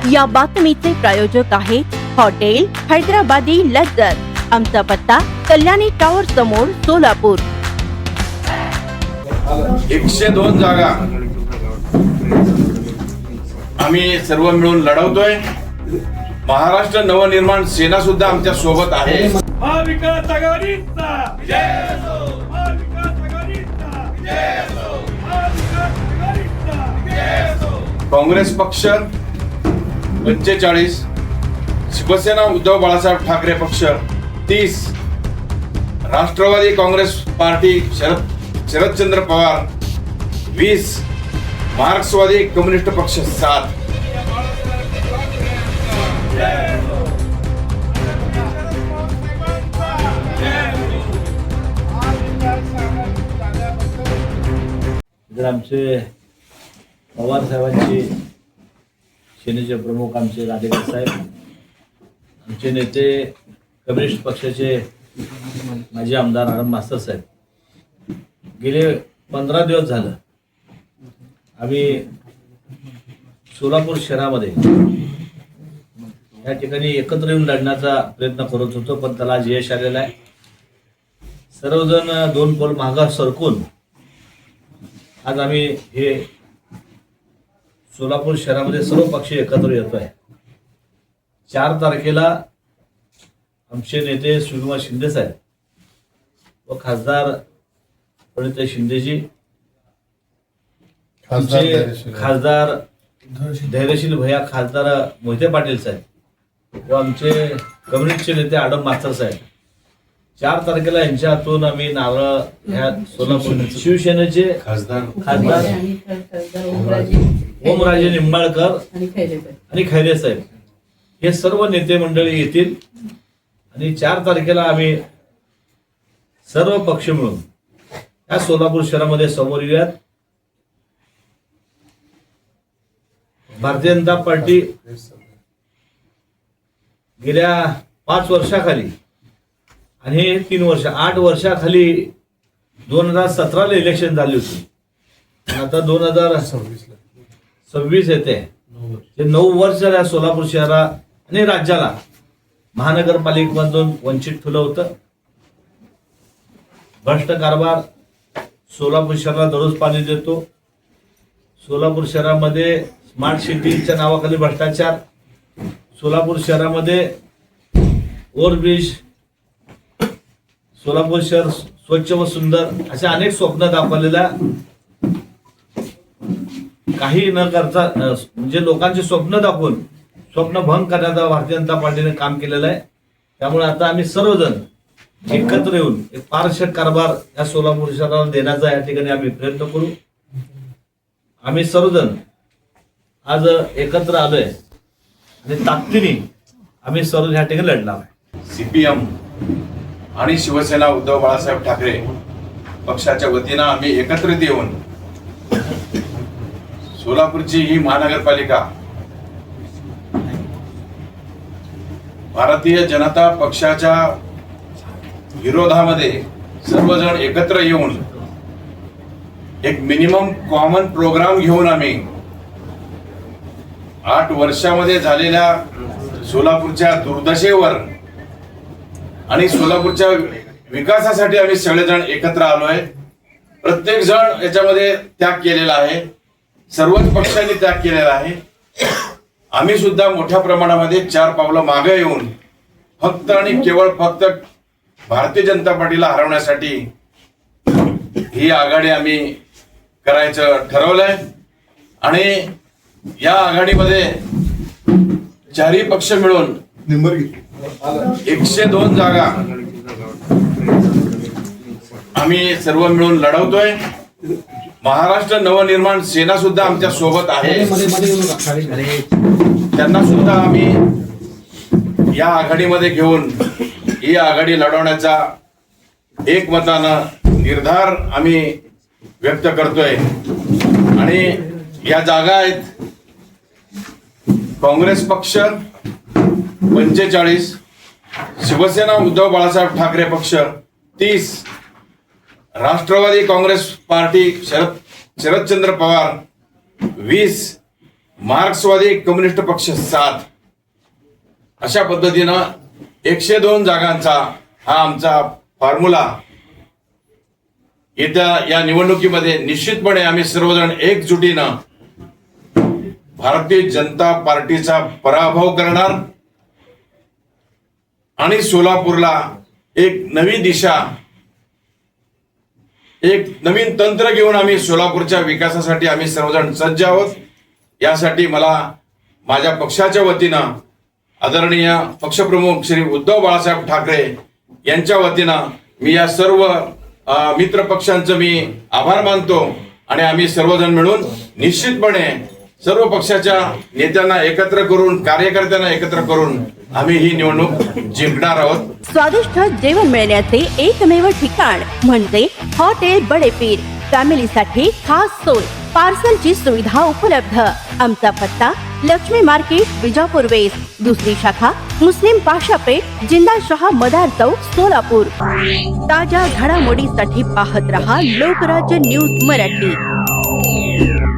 या बातमीचे प्रायोजक आहे हॉटेल हैदराबादी लज्जत। आमचा पत्ता कल्याणी टॉवर समोर सोलापूर। 102 जागा आम्ही सर्व मिळून लढवतोय। महाराष्ट्र नवनिर्माण सेना सुद्धा आमच्या सोबत आहे। महाविकास आघाडीचा विजय असो, महाविकास आघाडीचा विजय असो, महाविकास आघाडीचा विजय असो। काँग्रेस पक्ष 45, शिवसेना उद्धव बाळासाहेब ठाकरे पक्ष 30, राष्ट्रवादी काँग्रेस पार्टी शरदचंद्र पवार 20, मार्क्सवादी कम्युनिस्ट पक्ष 7। जर आमचे पवार साहेबांचे सेनेचे प्रमुख आमचे राधेकर साहेब, आमचे नेते कम्युनिस्ट पक्षाचे माजी आमदार आनंद मास्तर साहेब, गेले 15 दिवस झालं आम्ही सोलापूर शहरामध्ये या ठिकाणी एकत्र येऊन लढण्याचा प्रयत्न करत होतो, पण त्याला आज यश आलेलं आहे। सर्वजण 2 पाऊल मागे सरकून आज आम्ही हे सोलापूर शहरामध्ये सर्व पक्ष एकत्र येतोय। 4 तारखेला आमचे नेते सुषमा शिंदे साहेब व खासदार प्रणिता शिंदेजी, आमचे खासदार धैर्यशील भैया खासदार मोहिते पाटील साहेब व आमचे कम्युनिस्टचे नेते आडम मास्तर साहेब, 4 तारखेला यांच्या हातून आम्ही नारळ ह्या सोलापूर शिवसेनेचे खासदार ओमराजे निंबाळकर आणि खैरे साहेब हे सर्व नेते मंडळी येतील आणि 4 तारखेला आम्ही सर्व पक्ष मिळून या सोलापूर शहरामध्ये समोर येऊयात। भारतीय जनता पार्टी गेल्या 5 वर्षाखाली आणि हे 3 वर्ष 8 वर्षाखाली 2017ला इलेक्शन झाली होती, आता 2026 येते। हे 9 वर्ष झाल्या सोलापूर शहरा आणि राज्याला महानगरपालिकेमधून वंचित ठेवलं होतं। भ्रष्ट कारभार सोलापूर शहराला दररोज पाणी देतो। सोलापूर शहरामध्ये स्मार्ट सिटीच्या नावाखाली भ्रष्टाचार, सोलापूर शहरामध्ये ओव्हरब्रिज, सोलापूर शहर स्वच्छ व सुंदर असे अनेक स्वप्न दाखवलेल्या, काही न करता म्हणजे लोकांचे स्वप्न दाखवून स्वप्न भंग करण्याचा भारतीय जनता पार्टीने काम केलेलं आहे। त्यामुळे आता आम्ही सर्वजण एकत्र येऊन एक पारदर्शक कारभार या सोलापूर शहराला देण्याचा या ठिकाणी आम्ही प्रयत्न करू। आम्ही सर्वजण आज एकत्र आलोय आणि ताकदीने आम्ही सर्व या ठिकाणी लढणार आहे। सीपीएम आणि शिवसेना उद्धव बाळासाहेब ठाकरे पक्षाच्या वतीनं आम्ही एकत्रित येऊन सोलापूरची ही महानगरपालिका भारतीय जनता पक्षाच्या विरोधामध्ये सर्वजण एकत्र येऊन एक मिनिमम कॉमन प्रोग्राम घेऊन आम्ही 8 वर्षामध्ये झालेल्या सोलापूरच्या दुर्दशेवर आणि सोलापूरच्या विकासासाठी आम्ही सगळेजण एकत्र आलोय। प्रत्येक जण याच्यामध्ये त्याग केलेला आहे, सर्वच पक्षांनी त्याग केलेला आहे। आम्ही सुद्धा मोठ्या प्रमाणामध्ये 4 पावलं मागे येऊन फक्त आणि केवळ फक्त भारतीय जनता पार्टीला हरवण्यासाठी ही आघाडी आम्ही करायचं ठरवलंय आणि या आघाडीमध्ये 4ही पक्ष मिळून 102 जागा आम्ही सर्व मिळून लढवतोय। महाराष्ट्र नवनिर्माण सेना सुद्धा आमच्या सोबत आहे, त्यांना सुद्धा आम्ही या आघाडीमध्ये घेऊन ही आघाडी लढवण्याचा एकमतानं निर्धार आम्ही व्यक्त करतोय। आणि या जागा आहेत काँग्रेस पक्ष 45, शिवसेना उद्धव बाळासाहेब ठाकरे पक्ष 30, राष्ट्रवादी काँग्रेस पार्टी शरदचंद्र पवार 20, मार्क्सवादी कम्युनिस्ट पक्ष 7 अशा पद्धतीनं 102 जागांचा हा आमचा फॉर्म्युला येत्या या निवडणुकीमध्ये निश्चितपणे आम्ही सर्वजण एकजुटीनं भारतीय जनता पार्टीचा पराभव करणार आणि सोलापूरला एक नवी दिशा, एक नवीन तंत्र घेऊन आम्ही सोलापूरच्या विकासासाठी आम्ही सर्वजण सज्ज आहोत. यासाठी मला माझ्या पक्षाच्या वतीनं आदरणीय पक्षप्रमुख श्री उद्धव बाळासाहेब ठाकरे यांच्या वतीनं मी या सर्व मित्र पक्षांचं मी आभार मानतो आणि आम्ही सर्वजण मिळून निश्चितपणे सर्व पक्षाच्या नेत्यांना एकत्र करून, कार्यकर्त्यांना एकत्र करून आम्ही ही निवडणूक जिंकणार आहोत. स्वादिष्ट जेवण मिळण्याचे एकमेव ठिकाण म्हणजे हॉटेल बडेपीर. फॅमिलीसाठी खास सोय, पार्सलची सुविधा उपलब्ध. आमचा पत्ता लक्ष्मी मार्केट, विजापूर वेस्ट. दुसरी शाखा मुस्लिम पाशापेठ, जिंदाशहा मदार चौक, सोलापूर. ताज्या घडामोडीसाठी पाहत रहा लोकराज्य न्यूज मराठी.